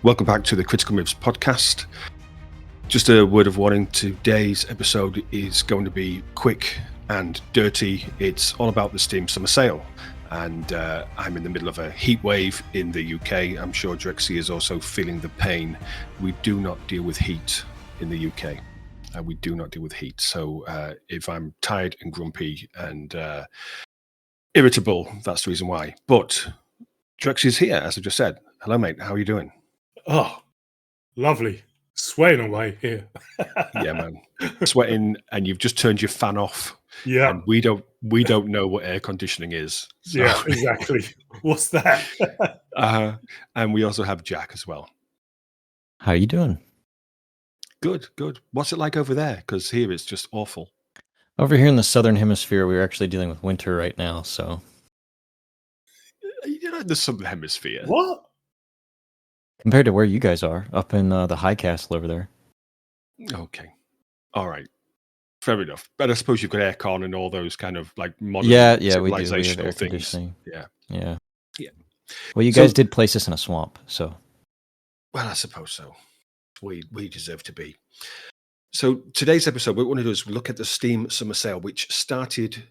Welcome back to the Critical Moves podcast. Just a word of warning, today's episode is going to be quick and dirty. It's all about the Steam Summer Sale, and I'm in the middle of a heat wave in the UK. I'm sure Drexy is also feeling the pain. We do not deal with heat in the UK. We do not deal with heat. So if I'm tired and grumpy and irritable, that's the reason why. But Drexy is here, as I just said. Hello, mate. How are you doing? Oh, lovely. Sweating away here. Yeah, man. Sweating, and you've just turned your fan off. Yeah. And we don't know what air conditioning is. So. Yeah, exactly. What's that? And we also have Jack as well. How are you doing? Good. What's it like over there? Because here it's just awful. Over here in the southern hemisphere, we're actually dealing with winter right now, so. You're not in the southern hemisphere. What? Compared to where you guys are, up in the high castle over there. Okay. All right. Fair enough. But I suppose you've got aircon and all those kind of like modern we do. We have civilizational air things. conditioning. Yeah. Well, you guys did place us in a swamp, so. Well, I suppose so. We deserve to be. So today's episode, what we want to do is look at the Steam Summer Sale, which started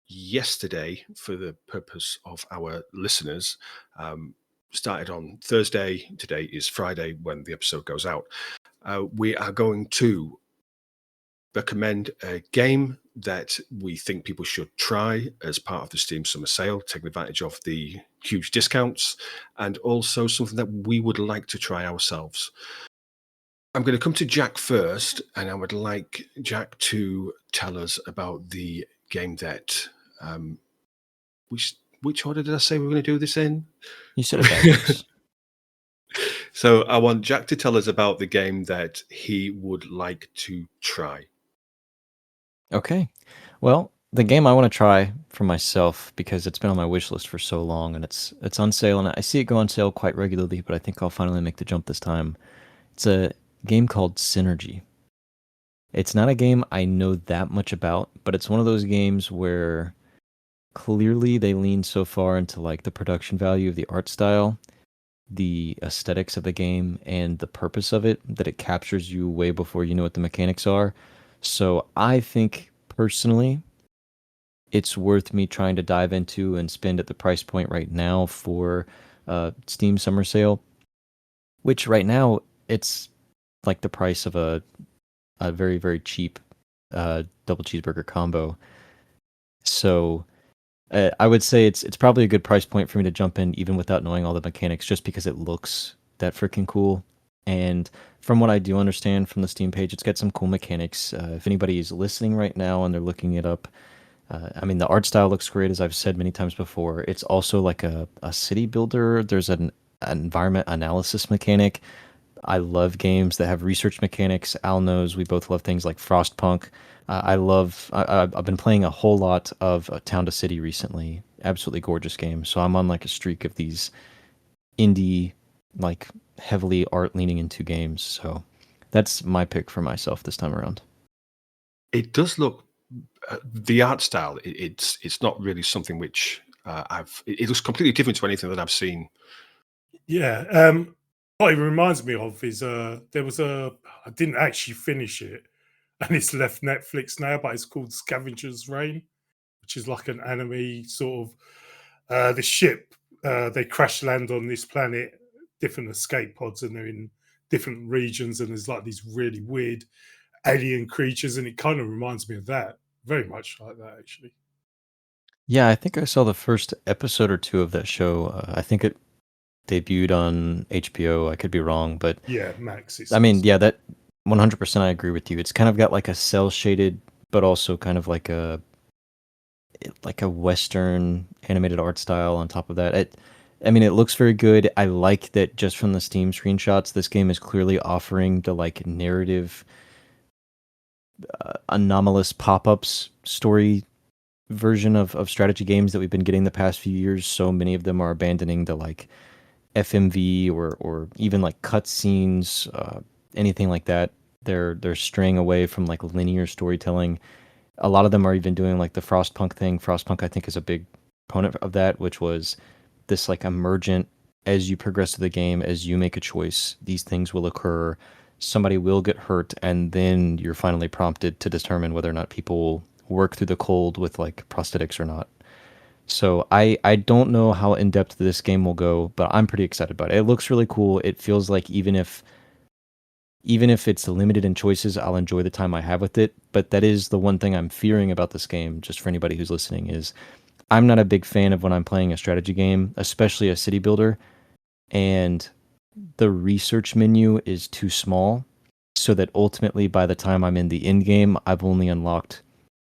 yesterday for the purpose of our listeners. Started on Thursday. Today is Friday when the episode goes out. We are going to recommend a game that we think people should try as part of the Steam Summer Sale, taking advantage of the huge discounts, and also something that we would like to try ourselves. I'm going to come to Jack first, and I would like Jack to tell us about the game that which order did I say we were going to do this in? You said it backwards. So I want Jack to tell us about the game that he would like to try. Okay. Well, the game I want to try for myself, because it's been on my wish list for so long, and it's on sale, and I see it go on sale quite regularly, but I think I'll finally make the jump this time. It's a game called Synergy. It's not a game I know that much about, but it's one of those games where clearly they lean so far into like the production value of the art style, the aesthetics of the game, and the purpose of it, that it captures you way before you know what the mechanics are. So I think personally it's worth me trying to dive into and spend at the price point right now for Steam Summer Sale, which right now it's like the price of a very, very cheap double cheeseburger combo. So I would say it's probably a good price point for me to jump in even without knowing all the mechanics, just because it looks that freaking cool. And from what I do understand from the Steam page, it's got some cool mechanics. If anybody is listening right now and they're looking it up, the art style looks great, as I've said many times before. It's also like a city builder. There's an environment analysis mechanic. I love games that have research mechanics. Al knows we both love things like Frostpunk. I've been playing a whole lot of Town to City recently. Absolutely gorgeous game. So I'm on like a streak of these indie, like heavily art leaning into games. So that's my pick for myself this time around. It does look the art style. It's not really something which it looks completely different to anything that I've seen. Yeah. What it reminds me of is I didn't actually finish it, and it's left Netflix now, but it's called Scavenger's Reign, which is like an anime sort of the ship. They crash land on this planet, different escape pods, and they're in different regions, and there's like these really weird alien creatures, and it kind of reminds me of that, very much like that, actually. Yeah, I think I saw the first episode or two of that show. I think it debuted on HBO. I could be wrong, but yeah, Max. That 100% I agree with you. It's kind of got like a cell shaded, but also kind of like a Western animated art style on top of that. It looks very good. I like that just from the Steam screenshots, this game is clearly offering the like narrative, anomalous pop-ups story version of strategy games that we've been getting the past few years. So many of them are abandoning the like FMV or even like cutscenes, anything like that. They're straying away from like linear storytelling. A lot of them are even doing like the Frostpunk thing. Frostpunk, I think, is a big proponent of that, which was this like emergent as you progress through the game, as you make a choice, these things will occur. Somebody will get hurt, and then you're finally prompted to determine whether or not people will work through the cold with like prosthetics or not. So I don't know how in depth this game will go, but I'm pretty excited about it. It looks really cool. It feels like even if it's limited in choices, I'll enjoy the time I have with it. But that is the one thing I'm fearing about this game, just for anybody who's listening, is I'm not a big fan of when I'm playing a strategy game, especially a city builder, and the research menu is too small, so that ultimately by the time I'm in the end game, I've only unlocked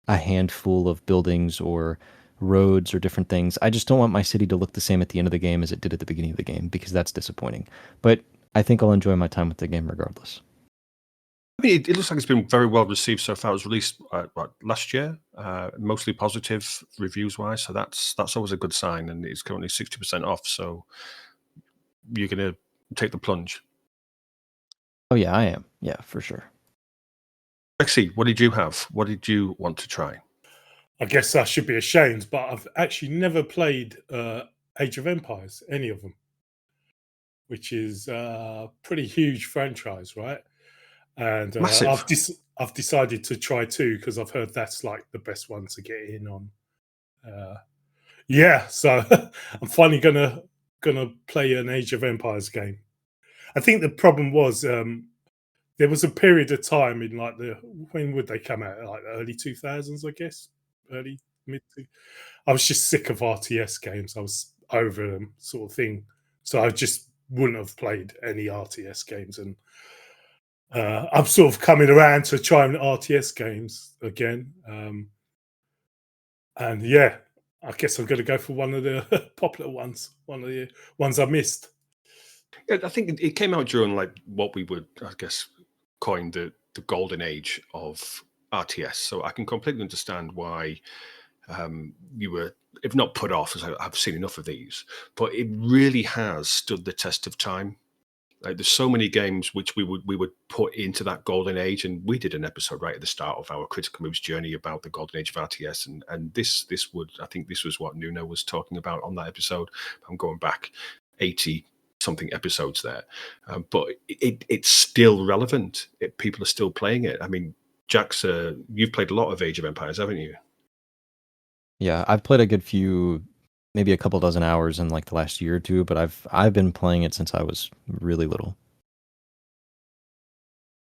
a handful of buildings or roads or different things. I just don't want my city to look the same at the end of the game as it did at the beginning of the game, because that's disappointing. But I think I'll enjoy my time with the game regardless. I mean, it looks like it's been very well received so far. It was released last year, mostly positive reviews wise. So that's always a good sign, and it's currently 60% off. So you're gonna take the plunge. Oh yeah, I am. Yeah, for sure. Rexy, what did you have? What did you want to try? I guess I should be ashamed, but I've actually never played Age of Empires, any of them, which is a pretty huge franchise, right? And Massive. I've decided to try two because I've heard that's like the best one to get in on. Yeah, so I'm finally gonna play an Age of Empires game. I think the problem was there was a period of time in like when would they come out, like the early 2000s, I guess, early mid. I was just sick of RTS games. I was over them, sort of thing. So I just wouldn't have played any RTS games, and I'm sort of coming around to trying RTS games again. And yeah, I guess I'm going to go for one of the popular ones, one of the ones I missed. Yeah, I think it came out during like what we would, I guess, coin the golden age of RTS. So I can completely understand why you were, if not put off, as I've seen enough of these, but it really has stood the test of time. Like, there's so many games which we would put into that golden age, and we did an episode right at the start of our Critical Moves journey about the golden age of RTS, and this would, I think this was what Nuno was talking about on that episode. I'm going back 80 something episodes there, but it's still relevant. People are still playing it. I mean, Jax, you've played a lot of Age of Empires, haven't you? Yeah, I've played a good few, maybe a couple dozen hours in like the last year or two, but I've been playing it since I was really little.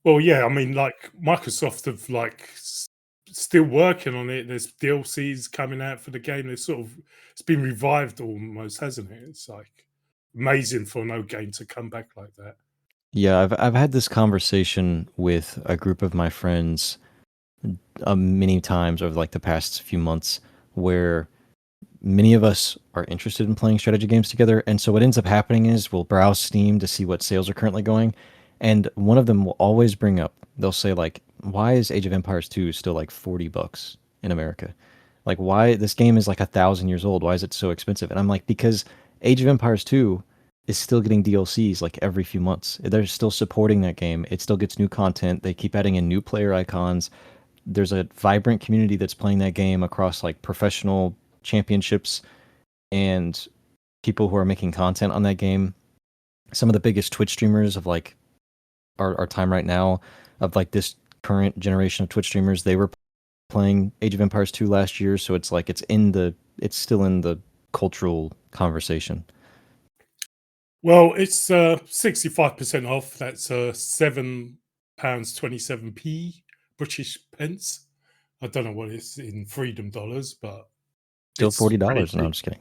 Well, yeah, I mean, like Microsoft have like still working on it. There's DLCs coming out for the game. There's sort of it's been revived almost, hasn't it? It's like amazing for no game to come back like that. Yeah, I've had this conversation with a group of my friends many times over like the past few months, where many of us are interested in playing strategy games together. And so what ends up happening is we'll browse Steam to see what sales are currently going. And one of them will always bring up, they'll say like, why is Age of Empires 2 still like $40 in America? Like, why this game is like 1,000 years old? Why is it so expensive? And I'm like, because Age of Empires 2 is still getting DLCs like every few months. They're still supporting that game. It still gets new content. They keep adding in new player icons. There's a vibrant community that's playing that game across like professional championships and people who are making content on that game. Some of the biggest Twitch streamers of like our time right now, of like this current generation of Twitch streamers, they were playing Age of Empires 2 last year, so it's like it's still in the cultural conversation. Well, it's 65% off. That's £7.27p British pence. I don't know what it's in freedom dollars, but Still it's $40. No, pretty I'm just kidding.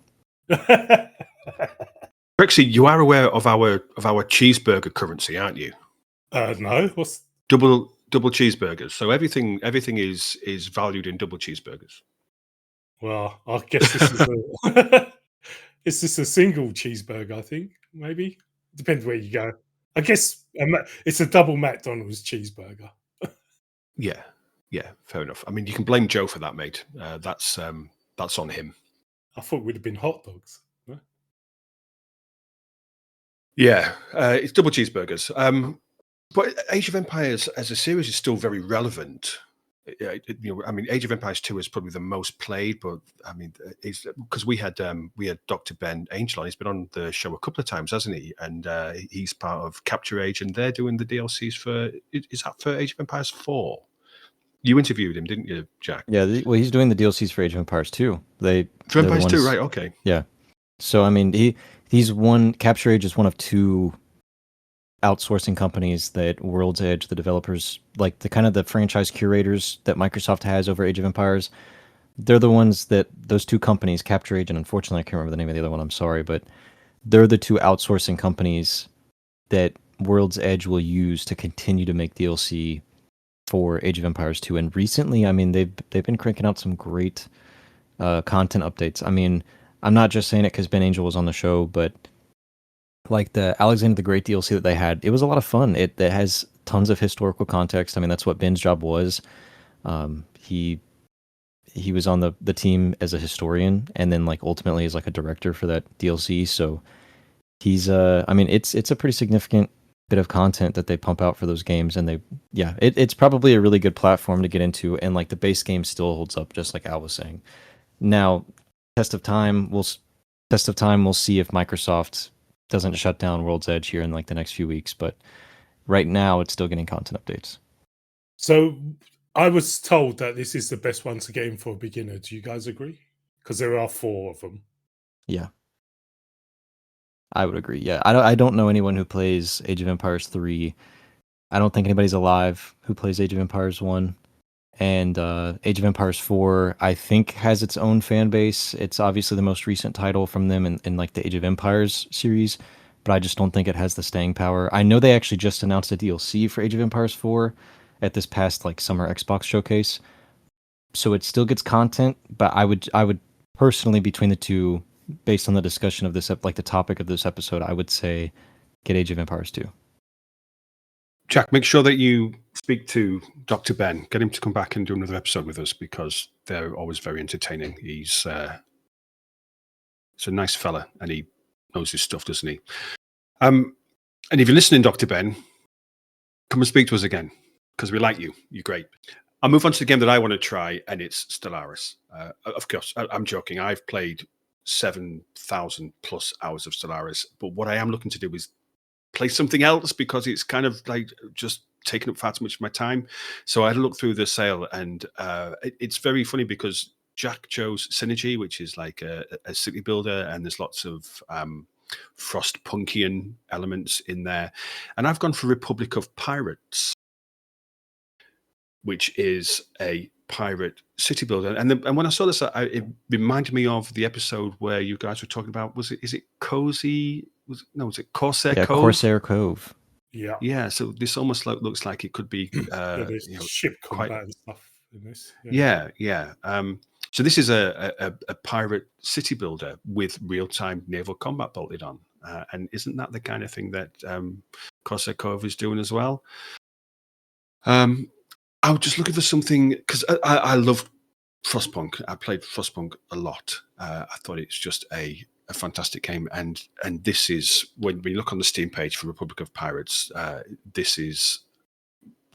cheap. Rexy, you are aware of our cheeseburger currency, aren't you? No, what's Double cheeseburgers. So everything is valued in double cheeseburgers. well, I guess this is a is this a single cheeseburger, I think, maybe. Depends where you go. I guess it's a double McDonald's cheeseburger. Yeah, fair enough. I mean, you can blame Joe for that, mate. That's on him. I thought it would have been hot dogs. No? Yeah, it's double cheeseburgers. But Age of Empires as a series is still very relevant. I mean, Age of Empires 2 is probably the most played, but I mean, it's because we had Dr. Ben Angel on. He's been on the show a couple of times, hasn't he? And he's part of Capture Age, and they're doing the DLCs for. Is that for Age of Empires 4? You interviewed him, didn't you, Jack? Yeah, well, he's doing the DLCs for Age of Empires 2. For Empires 2, right? Okay. Yeah. So I mean, he's one. Capture Age is one of two outsourcing companies that World's Edge, the developers, like the kind of the franchise curators that Microsoft has over Age of Empires. They're the ones that those two companies, Capture Age, and unfortunately I can't remember the name of the other one. I'm sorry, but they're the two outsourcing companies that World's Edge will use to continue to make DLC for Age of Empires 2. And recently, I mean, they've been cranking out some great content updates. I mean, I'm not just saying it because Ben Angel was on the show, but like the Alexander the Great DLC that they had, it was a lot of fun. It has tons of historical context. I mean, that's what Ben's job was. He was on the team as a historian, and then like ultimately as like a director for that DLC. So he's I mean, it's a pretty significant bit of content that they pump out for those games, and it's probably a really good platform to get into, and like the base game still holds up, just like Al was saying. Now, test of time, we'll see if Microsoft doesn't shut down World's Edge here in like the next few weeks, but right now it's still getting content updates. So I was told that this is the best one to get in for a beginner. Do you guys agree? Because there are 4 of them. Yeah, I would agree. Yeah, I don't know anyone who plays Age of Empires 3. I don't think anybody's alive who plays Age of Empires 1. And Age of Empires 4, I think, has its own fan base. It's obviously the most recent title from them in like the Age of Empires series, but I just don't think it has the staying power. I know they actually just announced a DLC for Age of Empires 4 at this past like summer Xbox showcase, so it still gets content. But I would personally, between the two, based on the discussion of this, like the topic of this episode, I would say get Age of Empires 2. Jack, make sure that you speak to Dr. Ben. Get him to come back and do another episode with us, because they're always very entertaining. He's a nice fella, and he knows his stuff, doesn't he? And if you're listening, Dr. Ben, come and speak to us again, because we like you. You're great. I'll move on to the game that I want to try, and it's Stellaris. Of course, I'm joking. I've played 7,000 plus hours of Stellaris, but what I am looking to do is play something else, because it's kind of like just taking up far too much of my time. So I had a look through the sale, and it's very funny because Jack chose Synergy, which is like a city builder, and there's lots of Frostpunkian elements in there. And I've gone for Republic of Pirates, which is a pirate city builder. And when I saw this, it reminded me of the episode where you guys were talking about, is it Cozy? Was it Corsair Cove? Corsair Cove. Yeah. So this almost looks like it could be ship combat and stuff in this. Yeah. So this is a pirate city builder with real-time naval combat bolted on, and isn't that the kind of thing that Corsair Cove is doing as well? I was just looking for something, because I love Frostpunk. I played Frostpunk a lot. I thought it's just a fantastic game, and this is, when you look on the Steam page for Republic of Pirates, this is,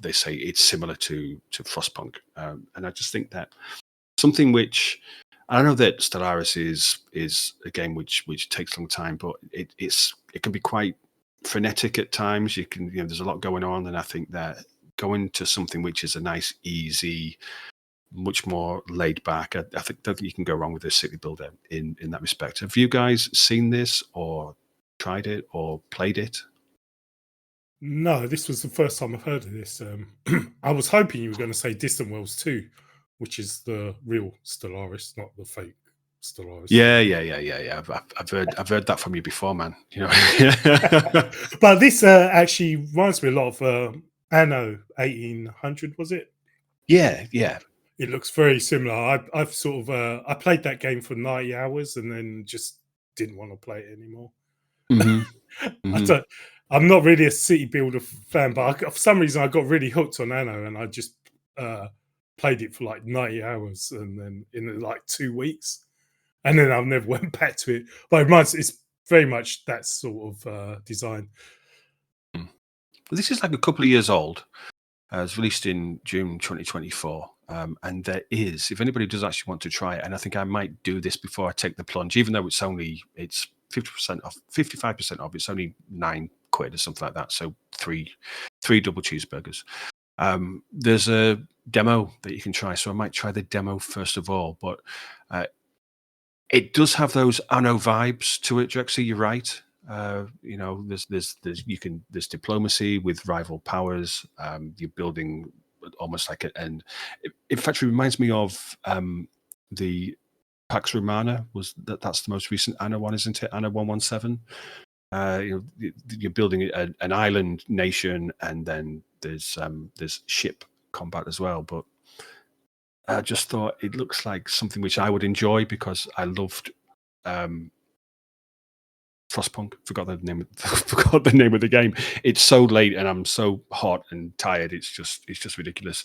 they say it's similar to Frostpunk, and I just think that something which, I know that Stellaris is a game which takes a long time, but it can be quite frenetic at times. There's a lot going on, and I think that going to something which is a nice, easy, much more laid back, I don't think you can go wrong with this city builder in that respect. Have you guys seen this, or tried it, or played it? No, this was the first time I've heard of this. I was hoping you were going to say Distant Worlds 2, which is the real Stellaris, not the fake Stellaris. Yeah. I've heard that from you before, man. But this actually reminds me a lot of Anno 1800, was it? Yeah. It looks very similar. I've sort of I played that game for 90 hours and then just didn't want to play it anymore. Mm-hmm. I'm not really a city builder fan, but for some reason I got really hooked on Anno, and I just played it for like 90 hours, and then in like 2 weeks, and then I've never went back to it. But it's very much that sort of design. This is like a couple of years old. It was released in June 2024. And there is, if anybody does actually want to try it, and I think I might do this before I take the plunge, even though it's 50% off, 55% off. It's only £9 or something like that. So three double cheeseburgers. There's a demo that you can try, so I might try the demo first of all. But it does have those Anno vibes to it, Drexy. You're right. There's diplomacy with rival powers. You're building almost like and in fact, it reminds me of the Pax Romana. That's the most recent Anno one, isn't it? Anno 117. You're building an island nation, and then there's ship combat as well. But I just thought it looks like something which I would enjoy because I loved Frostpunk. Forgot the name of the game. It's so late and I'm so hot and tired. It's just ridiculous.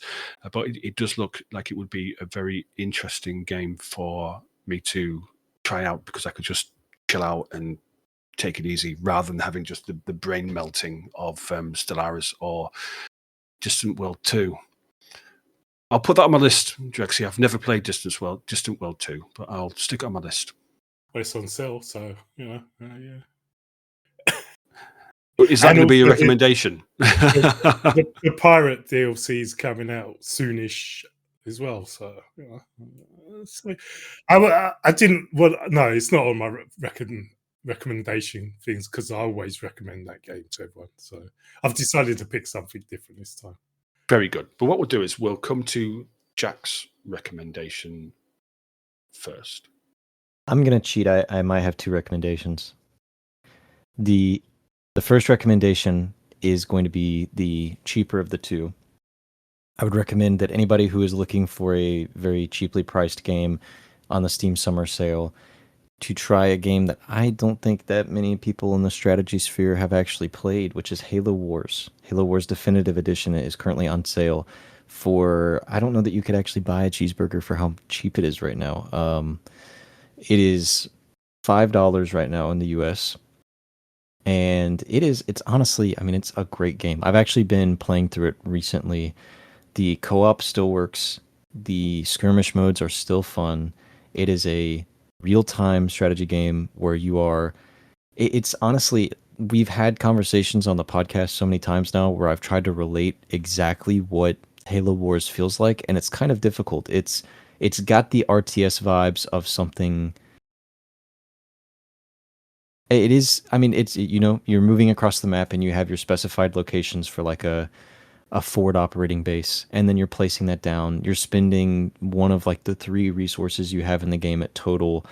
But it does look like it would be a very interesting game for me to try out, because I could just chill out and take it easy rather than having just the brain melting of Stellaris or Distant World 2. I'll put that on my list, Drexy. I've never played Distant World 2, but I'll stick it on my list. Well, it's on sale, so yeah. Is that going to be a recommendation? The Pirate DLC is coming out soonish as well, so I didn't. Well, no, it's not on my recommendation things, because I always recommend that game to everyone. So I've decided to pick something different this time. Very good. But what we'll do is we'll come to Jack's recommendation first. I'm going to cheat. I might have two recommendations. The first recommendation is going to be the cheaper of the two. I would recommend that anybody who is looking for a very cheaply priced game on the Steam Summer Sale to try a game that I don't think that many people in the strategy sphere have actually played, which is Halo Wars. Halo Wars Definitive Edition is currently on sale for, I don't know that you could actually buy a cheeseburger for how cheap it is right now. It is $5 right now in the US. And it's honestly, I mean, it's a great game. I've actually been playing through it recently. The co-op still works. The skirmish modes are still fun. It is a real-time strategy game where you are... It's honestly... We've had conversations on the podcast so many times now where I've tried to relate exactly what Halo Wars feels like, and it's kind of difficult. It's got the RTS vibes of something... It is... I mean, it's, you're moving across the map and you have your specified locations for like a forward operating base, and then you're placing that down. You're spending one of like the 3 resources you have in the game at total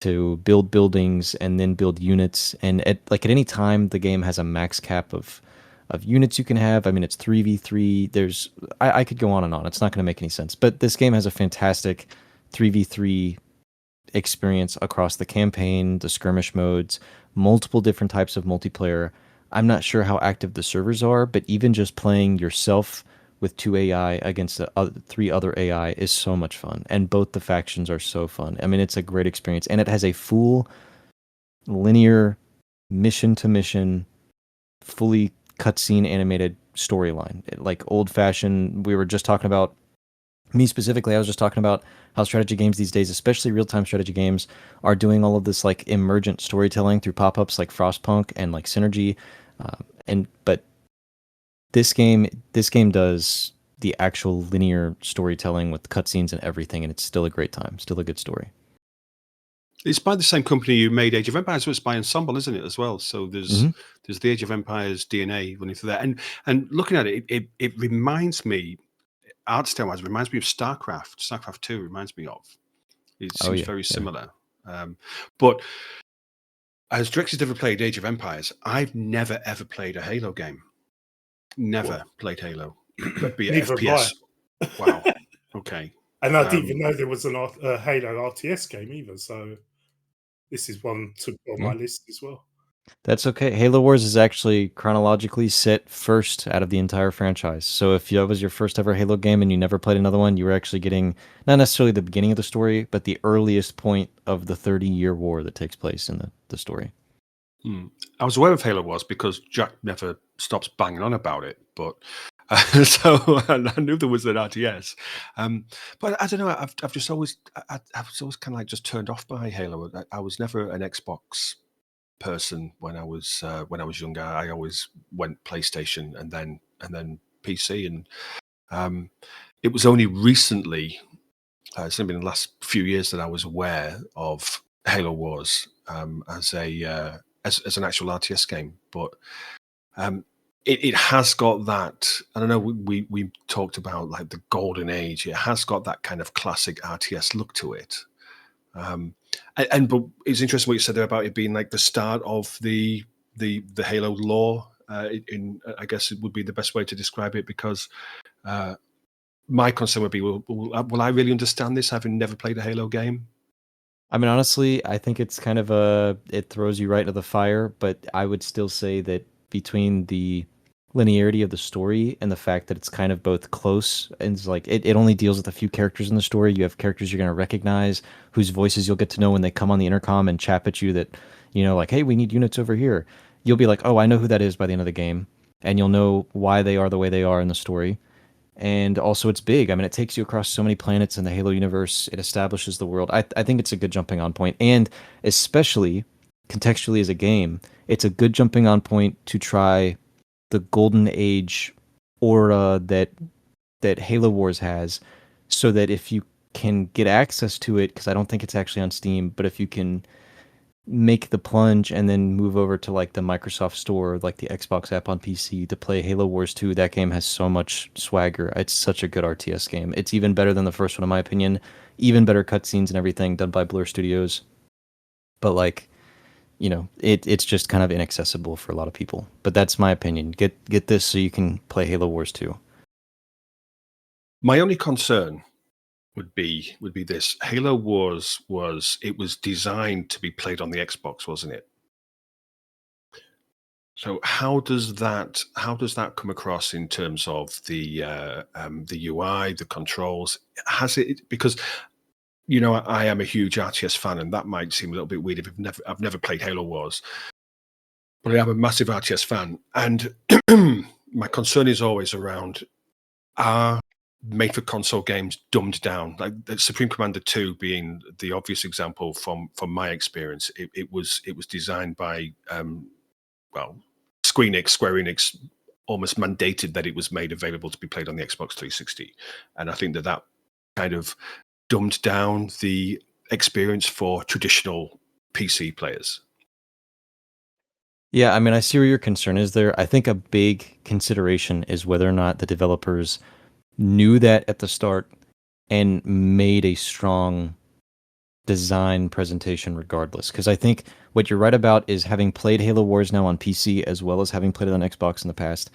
to build buildings and then build units. And at any time, the game has a max cap of units you can have. I mean, it's 3v3. I could go on and on. It's not going to make any sense. But this game has a fantastic 3v3 experience across the campaign, the skirmish modes, multiple different types of multiplayer. I'm not sure how active the servers are, but even just playing yourself with 2 AI against 3 other AI is so much fun. And both the factions are so fun. I mean, it's a great experience. And it has a full linear mission-to-mission, fully cutscene animated storyline. Like old-fashioned, we were just talking about, me specifically, I was just talking about how strategy games these days, especially real-time strategy games, are doing all of this like emergent storytelling through pop-ups like Frostpunk and like Synergy. But this game does the actual linear storytelling with cutscenes and everything, and it's still a great time, still a good story. It's by the same company who made Age of Empires, so it's by Ensemble, isn't it, as well? So there's the Age of Empires DNA running through there. And looking at it, it reminds me, art style wise, reminds me of StarCraft. StarCraft 2 reminds me of. It seems very similar. But as Drexy's never played Age of Empires, I've never ever played a Halo game. Never played Halo. Be it FPS. Wow. Okay. And I didn't even know there was a Halo RTS game either. So this is one to put on my list as well. That's okay. Halo Wars is actually chronologically set first out of the entire franchise. So if that was your first ever Halo game and you never played another one, you were actually getting not necessarily the beginning of the story, but the earliest point of the 30-year war that takes place in the story. I was aware of Halo Wars because Jack never stops banging on about it, but So I knew there was an RTS, but I don't know. I've just always I was always kind of like just turned off by Halo. I was never an Xbox person when I was younger. I always went PlayStation and then PC, and um, it was only recently, it's only been the last few years that I was aware of Halo Wars as a as an actual RTS game. But um, it has got that. I don't know. We talked about like the golden age. It has got that kind of classic RTS look to it. But it's interesting what you said there about it being like the start of the Halo lore. I guess it would be the best way to describe it, because my concern would be, will I really understand this having never played a Halo game? I mean, honestly, I think it's kind of it throws you right into the fire, but I would still say that between the linearity of the story and the fact that it's kind of both close and it's like it only deals with a few characters in the story. You have characters you're going to recognize, whose voices you'll get to know when they come on the intercom and chap at you that, like, hey, we need units over here. You'll be like, oh, I know who that is by the end of the game, and you'll know why they are the way they are in the story. And also it's big. I mean, it takes you across so many planets in the Halo universe. It establishes the world. I think it's a good jumping on point, and especially contextually as a game, it's a good jumping on point to try the golden age aura that Halo Wars has, so that if you can get access to it, because I don't think it's actually on Steam, but if you can make the plunge and then move over to like the Microsoft Store, like the Xbox app on PC, to play Halo Wars 2. That game has so much swagger. It's such a good RTS game. It's even better than the first one, in my opinion. Even better cutscenes and everything done by Blur Studios. But like, it's just kind of inaccessible for a lot of people. But that's my opinion. Get this so you can play Halo Wars 2. My only concern would be this: Halo Wars was designed to be played on the Xbox, wasn't it? So how does that come across in terms of the UI, the controls? Has it, because I am a huge RTS fan, and that might seem a little bit weird if I've never played Halo Wars, but I am a massive RTS fan, and my concern is always around, are made for console games dumbed down, like the Supreme Commander 2 being the obvious example from my experience. It was designed by Square Enix almost mandated that it was made available to be played on the Xbox 360, and I think that kind of dumbed down the experience for traditional PC players. Yeah, I mean, I see where your concern is there. I think a big consideration is whether or not the developers knew that at the start and made a strong design presentation regardless. Because I think what you're right about is, having played Halo Wars now on PC as well as having played it on Xbox in the past,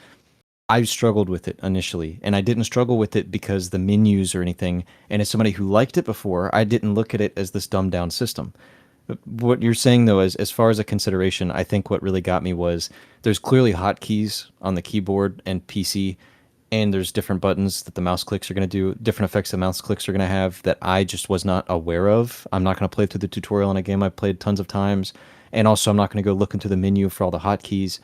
I've struggled with it initially. And I didn't struggle with it because the menus or anything. And as somebody who liked it before, I didn't look at it as this dumbed down system. What you're saying, though, is as far as a consideration, I think what really got me was there's clearly hotkeys on the keyboard and PC, and there's different buttons that the mouse clicks are going to do, different effects the mouse clicks are going to have that I just was not aware of. I'm not going to play through the tutorial in a game I've played tons of times, and also I'm not going to go look into the menu for all the hotkeys.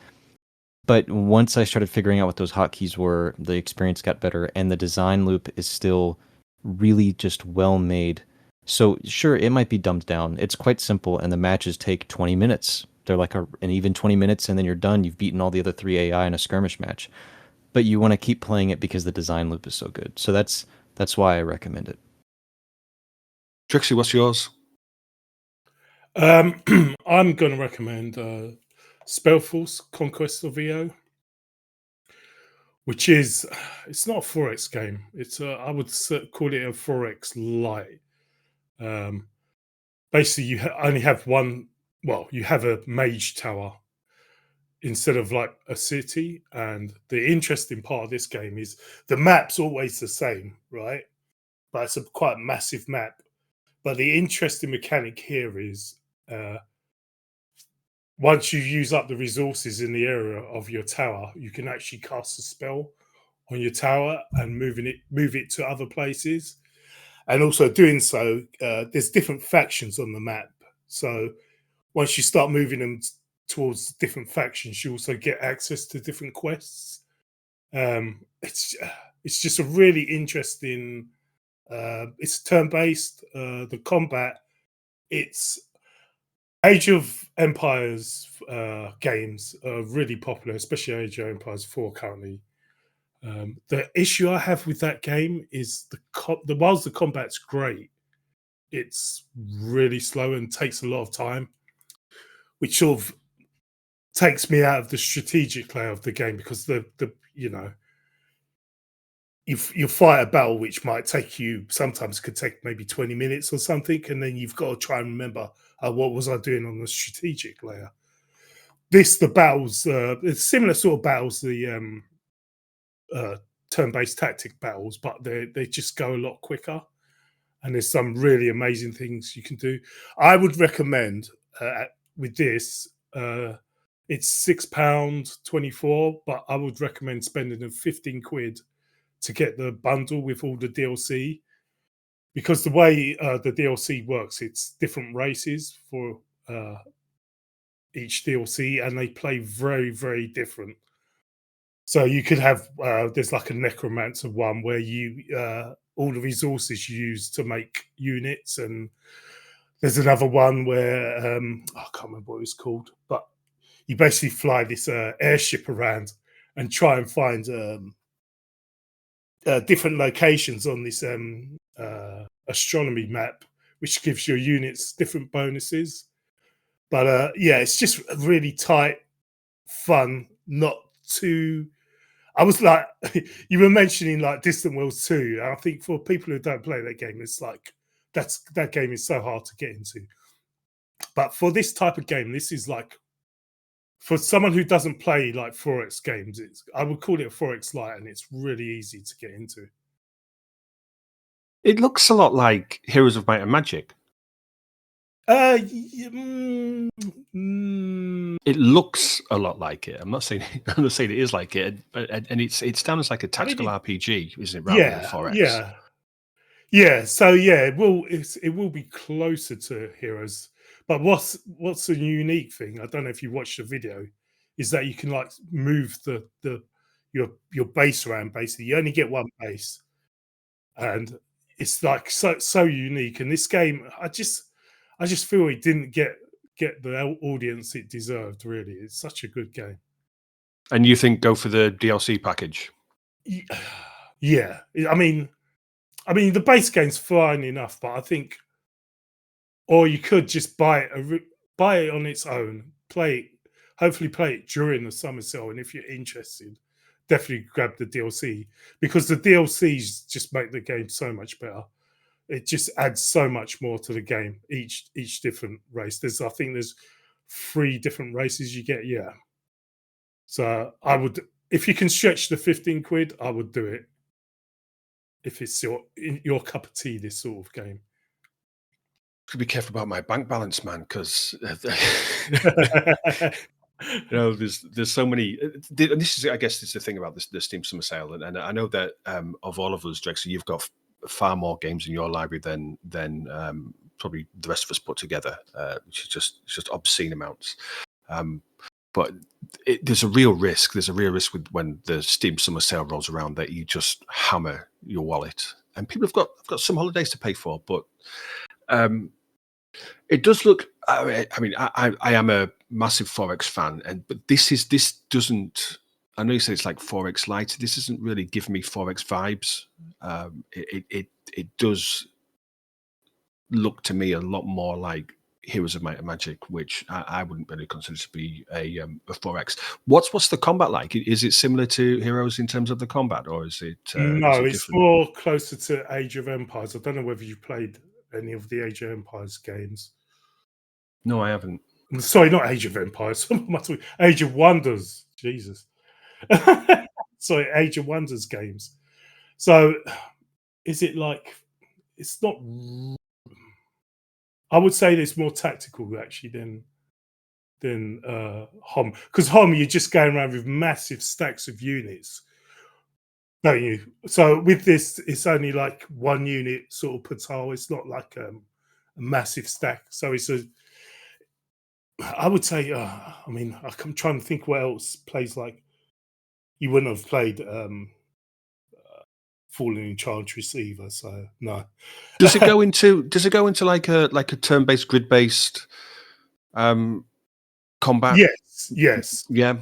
But once I started figuring out what those hotkeys were, the experience got better, and the design loop is still really just well made. So sure, it might be dumbed down. It's quite simple, and the matches take 20 minutes. They're like an even 20 minutes, and then you're done. You've beaten all the other 3 AI in a skirmish match. But you want to keep playing it because the design loop is so good. So that's why I recommend it. Trixie, what's yours? I'm going to recommend Spellforce, Conquest of Eo, which is, it's not a 4X game. It's I would call it a 4X light. Basically, you only have one. Well, you have a mage tower instead of like a city. And the interesting part of this game is the map's always the same, right? But it's a quite massive map. But the interesting mechanic here is, once you use up the resources in the area of your tower, you can actually cast a spell on your tower and move it to other places. And also doing so, there's different factions on the map. So once you start moving them towards different factions, you also get access to different quests. It's just a really interesting. It's turn based. The combat. It's Age of Empires games are really popular, especially Age of Empires 4 currently. The issue I have with that game is whilst the combat's great, it's really slow and takes a lot of time, which sort of takes me out of the strategic layer of the game because the you know you fight a battle which might take you sometimes could take maybe 20 minutes or something, and then you've got to try and remember what was I doing on the strategic layer. The battles, it's similar sort of battles, the turn-based tactic battles, but they just go a lot quicker. And there's some really amazing things you can do. I would recommend with this, it's £6.24, but I would recommend spending the 15 quid to get the bundle with all the DLC, because the way the DLC works, it's different races for each DLC, and they play very, very different. So you could have there's like a necromancer one where you all the resources you use to make units, and there's another one where I can't remember what it's called, but you basically fly this airship around and try and find different locations on this astronomy map, which gives your units different bonuses. But yeah, it's just really tight, fun, not too. I was like, you were mentioning like Distant Worlds 2. And I think for people who don't play that game, it's like that game is so hard to get into. But for this type of game, this is like for someone who doesn't play like 4X games, I would call it a 4X Lite, and it's really easy to get into. It looks a lot like Heroes of Might and Magic. It looks a lot like it. I'm not saying it is like it, and it sounds like a tactical RPG, isn't it? Rather than 4X. Yeah. So yeah, it will be closer to Heroes. But what's a unique thing? I don't know if you watched the video, is that you can like move your base around. Basically, you only get one base, and it's like so unique. And this game, I just feel it didn't get the audience it deserved. Really, it's such a good game. And you think go for the DLC package? Yeah, I mean, the base game's fine enough, but I think, or you could just buy it on its own, hopefully play it during the summer sale, and if you're interested, definitely grab the DLC, because the DLCs just make the game so much better. It just adds so much more to the game. Each different race. I think there's 3 different races you get. Yeah. So I would, if you can stretch the 15 quid, I would do it. If it's your cup of tea, this sort of game. Should be careful about my bank balance, man, because there's so many. This is, I guess, this is the thing about the Steam Summer Sale, and I know that of all of us, Drexel, you've got far more games in your library than probably the rest of us put together, which is just obscene amounts. But there's a real risk. There's a real risk when the Steam Summer Sale rolls around that you just hammer your wallet, and people have got some holidays to pay for, but. It does look. I mean, I am a massive 4X fan, but this doesn't. I know you say it's like 4X Lite. This isn't really giving me 4X vibes. It does look to me a lot more like Heroes of Might and Magic, which I wouldn't really consider to be a 4X. What's the combat like? Is it similar to Heroes in terms of the combat, or is it? No, it's more closer to Age of Empires. I don't know whether you've played any of the Age of Empires games. No, I haven't. Sorry, not Age of Empires. Age of Wonders. Jesus. Sorry, Age of Wonders games. So, is it like? It's not. I would say it's more tactical actually than HOM, because HOM you're just going around with massive stacks of units, don't you? So with this, it's only like one unit sort of per tile. It's not like a massive stack. So I would say, I'm trying to think what else plays like. you wouldn't have played Fallen Enchantress either. So no. Does it go into like a turn-based, grid-based combat? Yes, Yeah.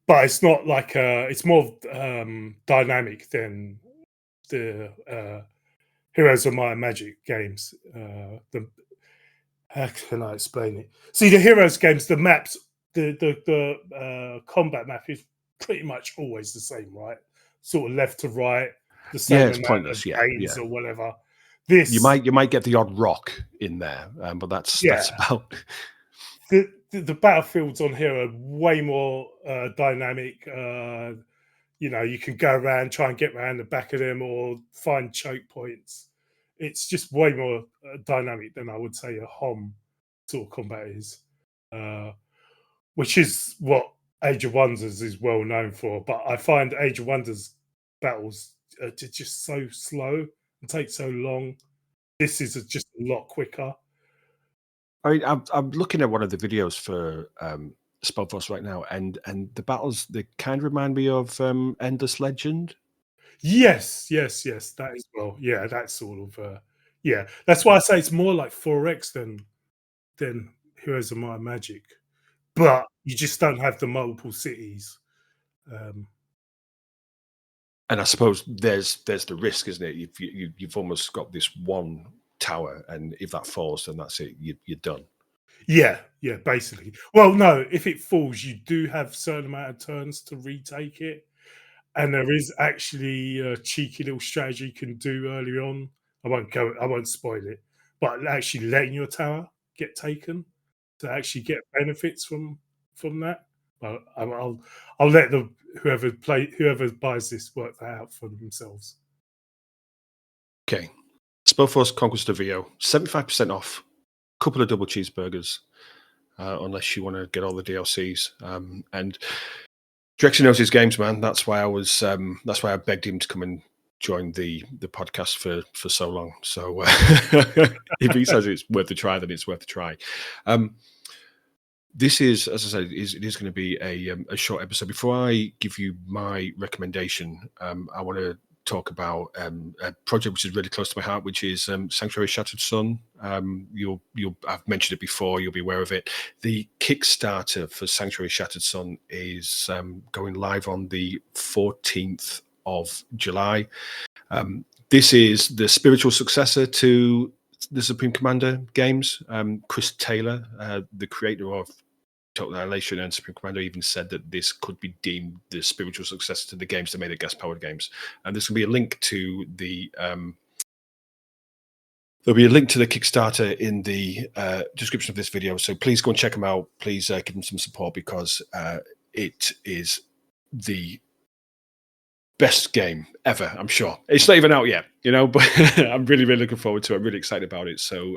but it's not like it's more dynamic than the Heroes of Might and Magic games. How can I explain it? See, the Heroes games, the maps, the combat map is pretty much always the same, right? Sort of left to right, the Yeah, same it's amount of pointless. Yeah, gains yeah. or whatever. You This, might get the odd rock in there, but that's yeah, about. the battlefields on here are way more dynamic. You can go around, try and get around the back of them, or find choke points. It's just way more dynamic than I would say a HOM sort of combat is, which is what Age of Wonders is well known for. But I find Age of Wonders battles are just so slow and take so long. This is just a lot quicker. I mean, I'm looking at one of the videos for Spellforce right now, and the battles, they kind of remind me of Endless Legend. Yes, that as well. Yeah, that sort of. Yeah, that's why I say it's more like 4X than Heroes of Might and Magic, but you just don't have the multiple cities. And I suppose there's the risk, isn't it? You've almost got this one tower, and if that falls, then that's it. You're done. Yeah, basically. Well, no, if it falls, you do have certain amount of turns to retake it, and there is actually a cheeky little strategy you can do early on. I won't spoil it, but actually letting your tower get taken to actually get benefits from that. But I'll let whoever buys this work that out for themselves. Okay, Spellforce Conquest of Eo, 75% off. Couple of double cheeseburgers, unless you want to get all the DLCs. And Drexy knows his games, man. That's why I was. That's why I begged him to come and join the podcast for so long. So if he says it's worth a try, then it's worth a try. This is, as I said, it is going to be a short episode. Before I give you my recommendation, I want to talk about a project which is really close to my heart, which is Sanctuary Shattered Sun. I've mentioned it before. You'll be aware of it. The Kickstarter for Sanctuary Shattered Sun is going live on the 14th of July. This is the spiritual successor to the Supreme Commander games. Chris Taylor, the creator of Total Annihilation and Supreme Commander, even said that this could be deemed the spiritual successor to the games that made the gas-powered games. And there's going to be a link to the there'll be a link to the Kickstarter in the description of this video. So please go and check them out. Please give them some support, because it is the best game ever, I'm sure. It's not even out yet, but I'm really, really looking forward to it. I'm really excited about it. So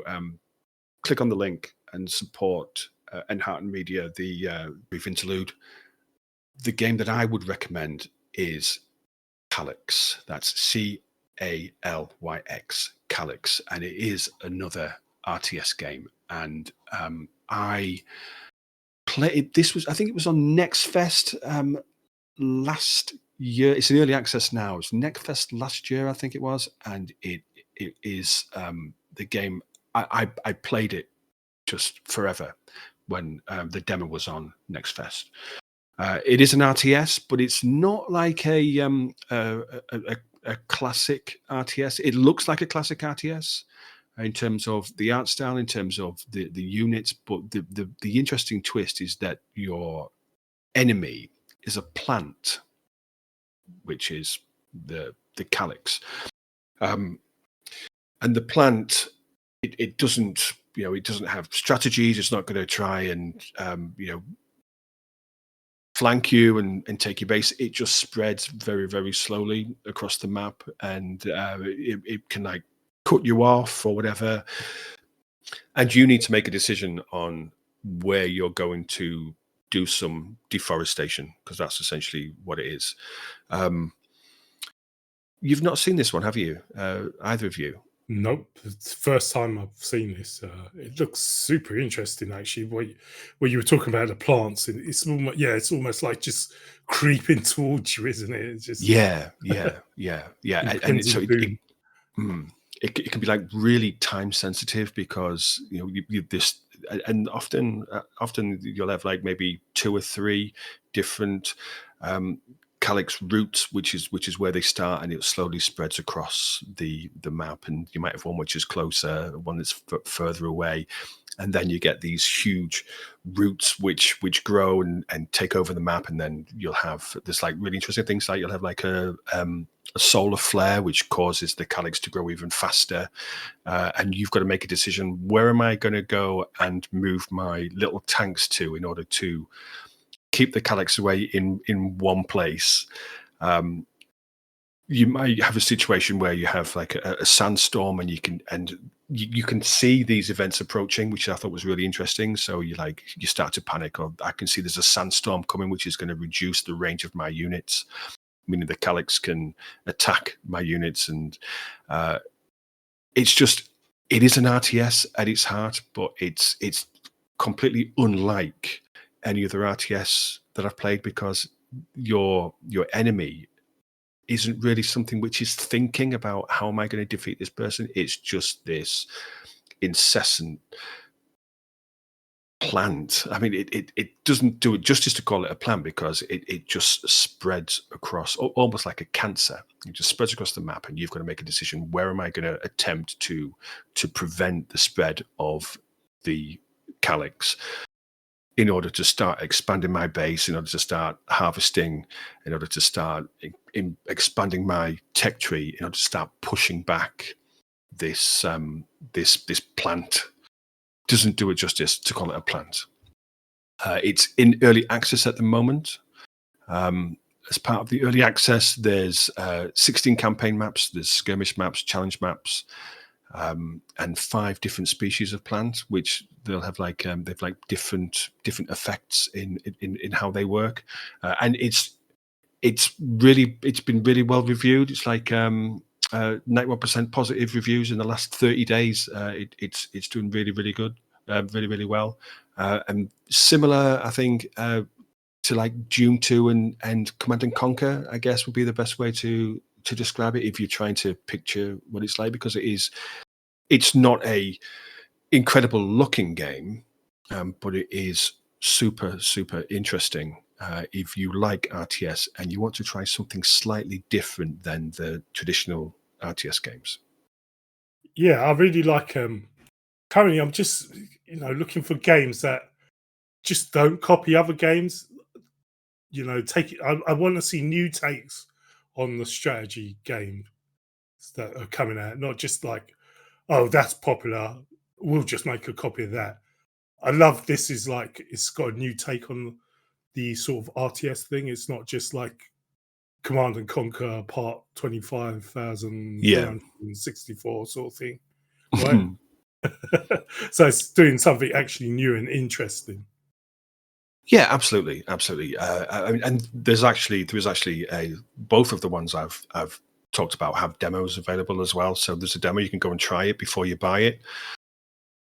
click on the link and support Enhearten Media, the brief interlude. The game that I would recommend is Calyx. That's Calyx, Calyx, and it is another RTS game. And I played this. I think it was on Next Fest last year. It's in early access now. It's Next Fest last year, I think it was, and it is the game. I played it just forever when the demo was on Next Fest. It is an RTS, but it's not like a classic RTS. It looks like a classic RTS in terms of the art style, in terms of the units, but the interesting twist is that your enemy is a plant, which is the Calyx, and the plant it doesn't it doesn't have strategies. It's not going to try and flank you and take your base. It just spreads very, very slowly across the map, and it can like cut you off or whatever, and you need to make a decision on where you're going to do some deforestation, because that's essentially what it is. You've not seen this one, have you? Either of you? Nope, it's the first time I've seen this. It looks super interesting, actually. Where you were talking about the plants, and it's almost like just creeping towards you, isn't it? It's just Yeah. And so impending doom. mm, it can be like really time sensitive because you this and often you'll have like maybe 2 or 3 different calyx routes, which is where they start, and it slowly spreads across the map, and you might have one which is closer, one that's further away, and then you get these huge roots which grow and take over the map, and then you'll have this like really interesting things, like you'll have like a solar flare which causes the calyx to grow even faster, and you've got to make a decision: where am I going to go and move my little tanks to in order to keep the calyx away in one place? You might have a situation where you have like a sandstorm, and you can see these events approaching, which I thought was really interesting. So you start to panic, or I can see there's a sandstorm coming, which is going to reduce the range of my units, meaning the calyx can attack my units. And it is an RTS at its heart, but it's completely unlike any other RTS that I've played, because your enemy isn't really something which is thinking about how am I going to defeat this person. It's just this incessant plant. I mean, it doesn't do it justice to call it a plant, because it just spreads across, almost like a cancer. It just spreads across the map, and you've got to make a decision: where am I going to attempt to prevent the spread of the calyx, in order to start expanding my base, in order to start harvesting, in order to start expanding my tech tree, in order to start pushing back this this plant. Doesn't do it justice to call it a plant. It's in early access at the moment. As part of the early access, there's 16 campaign maps, there's skirmish maps, challenge maps, and 5 different species of plant, which they'll have like they've like different effects in how they work, and it's been really well reviewed. It's like 91% positive reviews in the last 30 days. It's doing really good, really well, and similar, I think, to like Doom 2 and Command and Conquer, I guess, would be the best way to describe it if you're trying to picture what it's like, because it's not a incredible looking game, but it is super interesting if you like RTS and you want to try something slightly different than the traditional RTS games. Yeah, I really like. Currently, I'm just looking for games that just don't copy other games. Take it. I want to see new takes on the strategy games that are coming out, not just like, oh, that's popular, we'll just make a copy of that. I love this is like it's got a new take on the sort of RTS thing. It's not just like Command and Conquer Part 25,364 sort of thing, right? So it's doing something actually new and interesting. Yeah, absolutely. I mean, and there is actually both of the ones I've talked about have demos available as well. So there's a demo, you can go and try it before you buy it.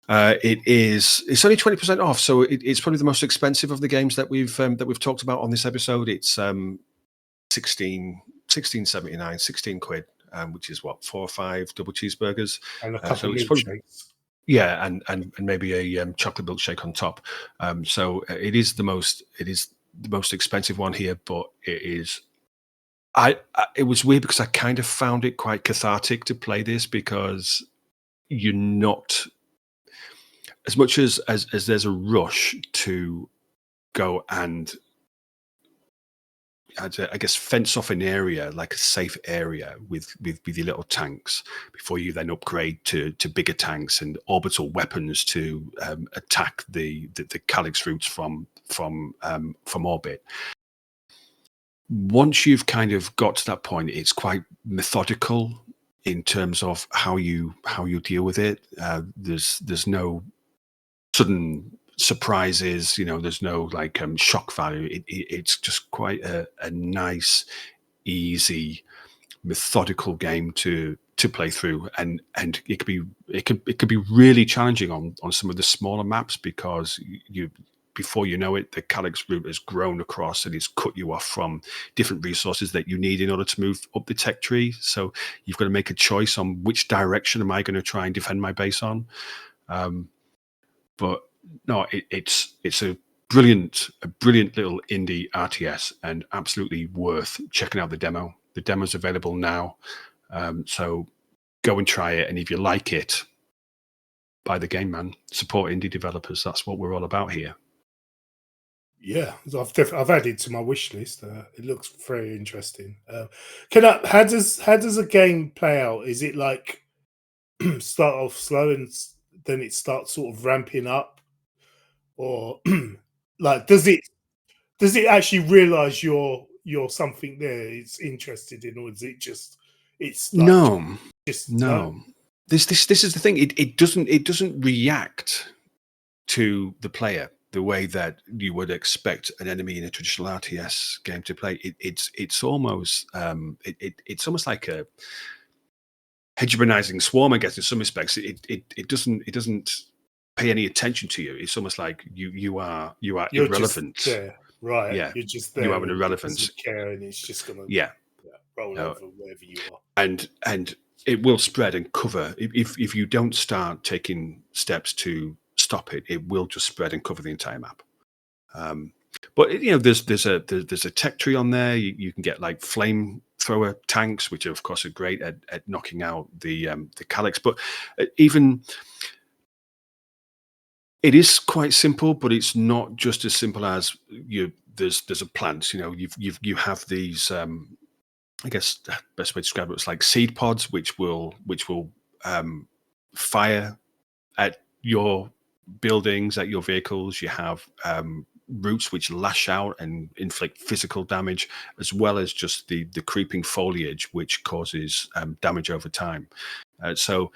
It's only 20% off, so it's probably the most expensive of the games that we've talked about on this episode. It's 16.79, 16 quid, which is what, 4 or 5 double cheeseburgers And a couple of it's milkshakes. yeah, and maybe a chocolate milkshake on top. So it is the most expensive one here, but it is. It was weird because I kind of found it quite cathartic to play this, because you're not, as much as there's a rush to go and, I guess, fence off an area, like a safe area with your little tanks, before you then upgrade to bigger tanks and orbital weapons to attack the calyx routes from orbit. Once you've kind of got to that point, it's quite methodical in terms of how you deal with it. There's no sudden surprises, there's no like shock value. It's just quite a nice, easy, methodical game to to play through, and it could be really challenging on some of the smaller maps, because you before you know it, the Calyx route has grown across and it's cut you off from different resources that you need in order to move up the tech tree. So you've got to make a choice on which direction am I going to try and defend my base on. But no, it's a brilliant little indie RTS, and absolutely worth checking out the demo. The demo's available now, so go and try it. And if you like it, buy the game, man. Support indie developers. That's what we're all about here. Yeah, I've added to my wish list. It looks very interesting. How does a game play out? Is it like start off slow and then it starts sort of ramping up, or like does it actually realize you're something there it's interested in, or is it just it's like No. no? This is the thing. It doesn't react to the player the way that you would expect an enemy in a traditional RTS game to play. It's almost like a hegemonizing swarm, I guess, in some respects. It doesn't pay any attention to you. It's almost like you are You're irrelevant. just there, right? Yeah, You're just there. you have an and it irrelevance. doesn't care, and it's just gonna roll over wherever you are. And it will spread and cover. If you don't start taking steps to stop it, it will just spread and cover the entire map. But there's a tech tree on there. You can get like flamethrower tanks, which of course are great at knocking out the Calyx. But even it is quite simple, but it's not just as simple as there's a plant. You have these. I guess the best way to describe it is like seed pods, which will fire at your buildings, at your vehicles. You have roots which lash out and inflict physical damage, as well as just the creeping foliage, which causes damage over time. So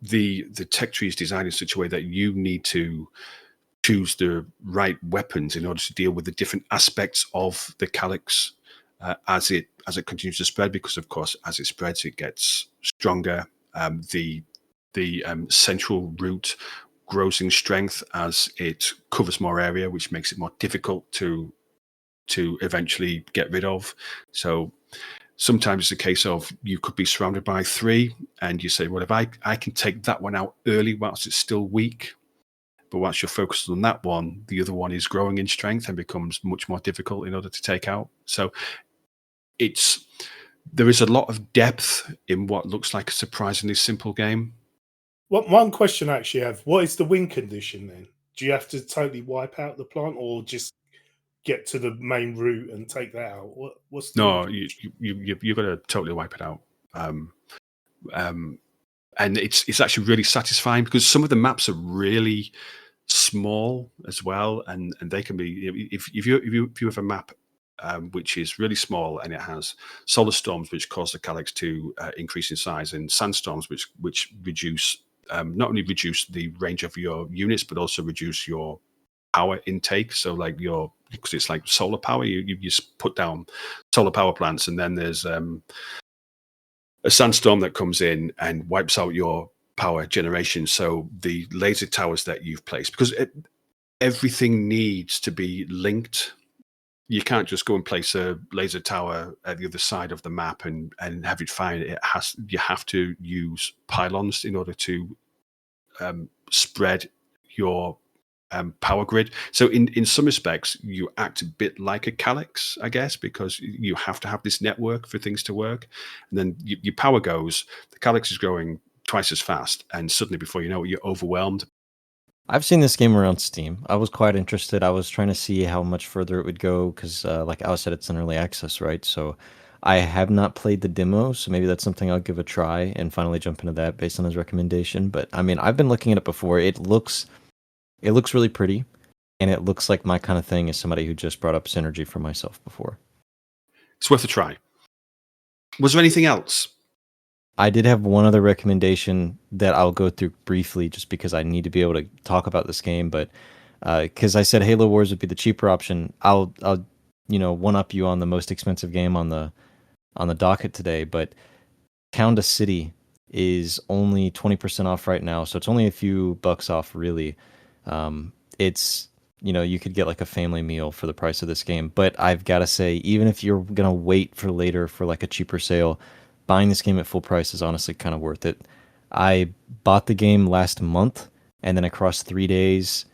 the tech tree is designed in such a way that you need to choose the right weapons in order to deal with the different aspects of the Calyx as it continues to spread, because of course as it spreads it gets stronger. The central root grows in strength as it covers more area, which makes it more difficult to eventually get rid of. So sometimes it's a case of you could be surrounded by 3 and you say, well, if I can take that one out early whilst it's still weak, but once you're focused on that one, the other one is growing in strength and becomes much more difficult in order to take out. So there is a lot of depth in what looks like a surprisingly simple game. One question I actually have: what is the win condition then? Do you have to totally wipe out the plant, or just get to the main route and take that out? What's the no? You've got to totally wipe it out. And it's actually really satisfying, because some of the maps are really small as well, and they can be, if you have a map which is really small and it has solar storms which cause the Calyx to increase in size, and sandstorms which reduce not only reduce the range of your units but also reduce your power intake. So like because it's like solar power, you just put down solar power plants, and then there's a sandstorm that comes in and wipes out your power generation. So the laser towers that you've placed, because everything needs to be linked. You can't just go and place a laser tower at the other side of the map and have it fire. You have to use pylons in order to spread your power grid. So in some respects, you act a bit like a Calyx, I guess, because you have to have this network for things to work. And then your power goes, the Calyx is growing twice as fast, and suddenly before you know it, you're overwhelmed. I've seen this game around Steam. I was quite interested. I was trying to see how much further it would go because, like Al said, it's in early access, right? So I have not played the demo, so maybe that's something I'll give a try and finally jump into that based on his recommendation. But I mean, I've been looking at it before. It looks really pretty, and it looks like my kind of thing as somebody who just brought up Synergy for myself before. It's worth a try. Was there anything else? I did have one other recommendation that I'll go through briefly just because I need to be able to talk about this game, but because I said Halo Wars would be the cheaper option, I'll one up you on the most expensive game on the docket today, but Countess City is only 20% off right now, so it's only a few bucks off, really. It's, you could get like a family meal for the price of this game. But I've got to say, even if you're gonna wait for later for like a cheaper sale, buying this game at full price is honestly kind of worth it. I bought the game last month, and then across 3 days,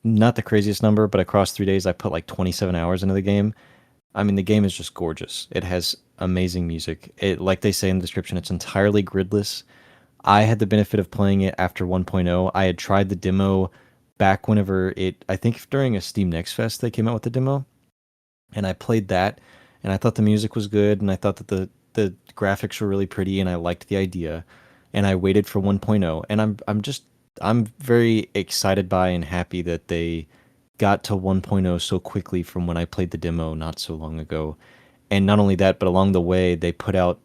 not the craziest number, but across 3 days, I put like 27 hours into the game. I mean, the game is just gorgeous. It has amazing music. Like they say in the description, it's entirely gridless. I had the benefit of playing it after 1.0. I had tried the demo back whenever I think during a Steam Next Fest, they came out with the demo, and I played that, and I thought the music was good, and I thought that the graphics were really pretty, and I liked the idea, and I waited for 1.0, and I'm very excited by and happy that they got to 1.0 so quickly from when I played the demo not so long ago. And not only that, but along the way, they put out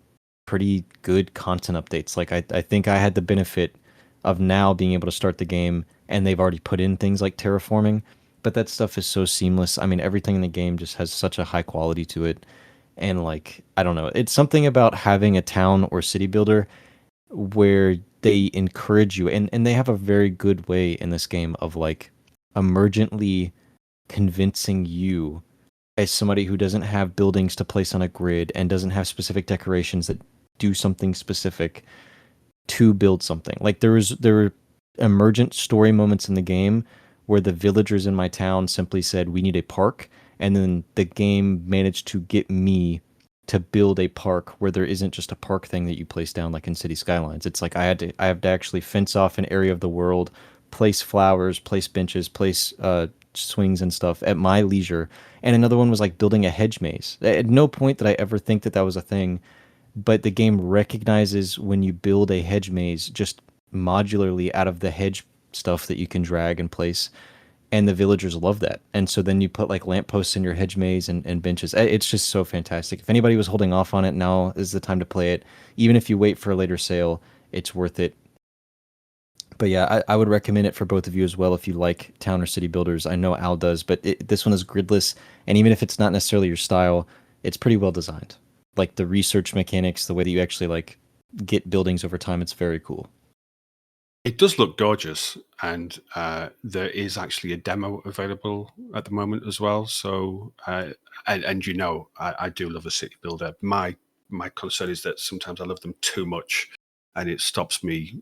pretty good content updates. Like, I think I had the benefit of now being able to start the game, and they've already put in things like terraforming, but that stuff is so seamless. I mean, everything in the game just has such a high quality to it. And like, I don't know, it's something about having a town or city builder where they encourage you, and they have a very good way in this game of like emergently convincing you, as somebody who doesn't have buildings to place on a grid and doesn't have specific decorations that do something specific, to build something. Like there were emergent story moments in the game where the villagers in my town simply said, "We need a park," and then the game managed to get me to build a park where there isn't just a park thing that you place down like in City Skylines. It's like I have to actually fence off an area of the world, place flowers, place benches, place swings and stuff at my leisure. And another one was like building a hedge maze. At no point did I ever think that was a thing, but the game recognizes when you build a hedge maze just modularly out of the hedge stuff that you can drag and place, and the villagers love that. And so then you put like lampposts in your hedge maze and benches. It's just so fantastic. If anybody was holding off on it, now is the time to play it. Even if you wait for a later sale, it's worth it. But yeah, I would recommend it for both of you as well if you like town or city builders. I know Al does, but this one is gridless, and even if it's not necessarily your style, it's pretty well designed. Like the research mechanics, the way that you actually like get buildings over time, it's very cool. It does look gorgeous, and there is actually a demo available at the moment as well. So, and I do love a city builder. My concern is that sometimes I love them too much, and it stops me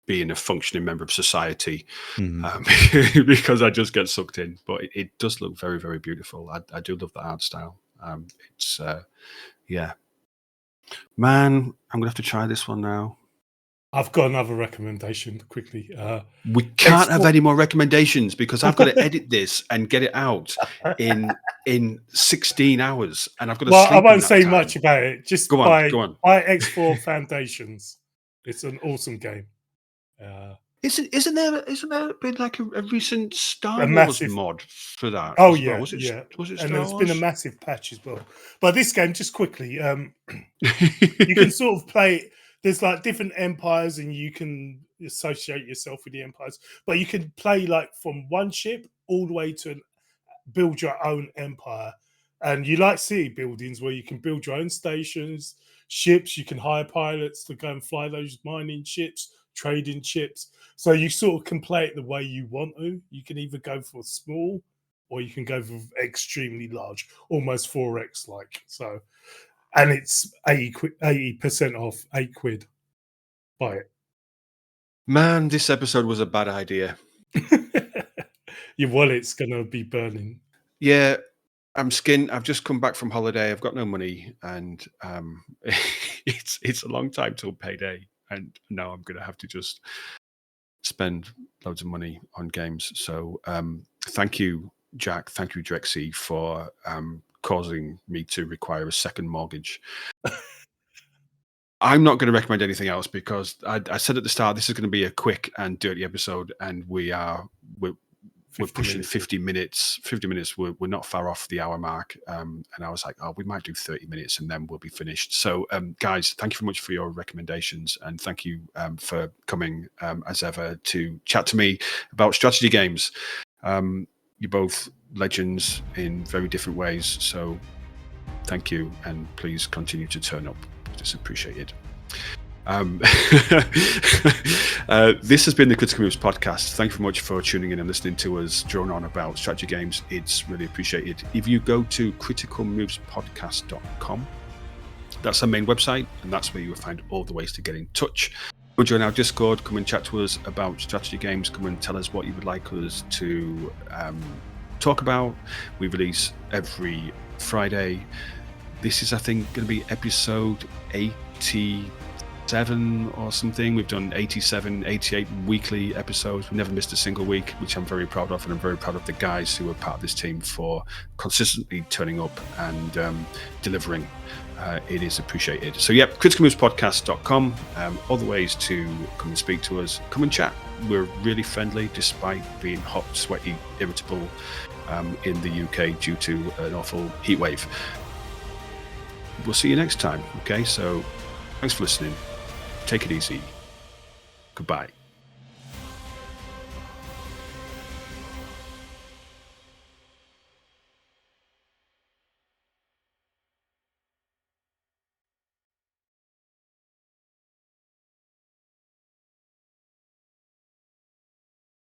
being a functioning member of society, because I just get sucked in. But it does look very, very beautiful. I do love the art style. It's yeah, man. I'm gonna have to try this one now. I've got another recommendation quickly. We can't have any more recommendations because I've got to edit this and get it out in 16 hours, and I've got to sleep. I won't say time. much about it. Just go on. Buy X4 Foundations. It's an awesome game. Isn't there been like a recent Star Wars mod for that? Oh well? yeah, Was it Star and there's Wars? been a massive patch as well. But this game, just quickly, you can sort of play. There's like different empires, and you can associate yourself with the empires. But you can play like from one ship all the way to build your own empire. And you like city buildings where you can build your own stations, ships. You can hire pilots to go and fly those mining ships, trading ships. So you sort of can play it the way you want to. You can either go for small, or you can go for extremely large, almost 4x like. So, and it's 80% off, £8. Buy it. Man, this episode was a bad idea. Your wallet's gonna be burning. Yeah, I'm skinned. I've just come back from holiday. I've got no money, and it's a long time till payday. And now I'm going to have to just spend loads of money on games. So thank you, Jack. Thank you, Drexy, for causing me to require a second mortgage. I'm not going to recommend anything else because I said at the start this is going to be a quick and dirty episode, and we're pushing 50 minutes. 50 minutes. We're not far off the hour mark. And I was like, we might do 30 minutes and then we'll be finished. So, guys, thank you very much for your recommendations. And thank you for coming, as ever, to chat to me about strategy games. You're both legends in very different ways. So thank you. And please continue to turn up. It's appreciated. This has been the Critical Moves podcast. Thank you very much for tuning in and listening to us drone on about strategy games. It's really appreciated. If you go to criticalmovespodcast.com, that's our main website, and that's where you will find all the ways to get in touch. Come join our Discord, come and chat to us about strategy games, come and tell us what you would like us to talk about. We release every Friday. This is, I think, going to be episode 87 or something. We've done 87, 88 weekly episodes. We've never missed a single week, which I'm very proud of, and I'm very proud of the guys who are part of this team for consistently turning up and delivering. It is appreciated. So, yeah, criticalmovespodcast.com. All the ways to come and speak to us, come and chat. We're really friendly despite being hot, sweaty, irritable in the UK due to an awful heat wave. We'll see you next time. Okay, so thanks for listening. Take it easy. Goodbye.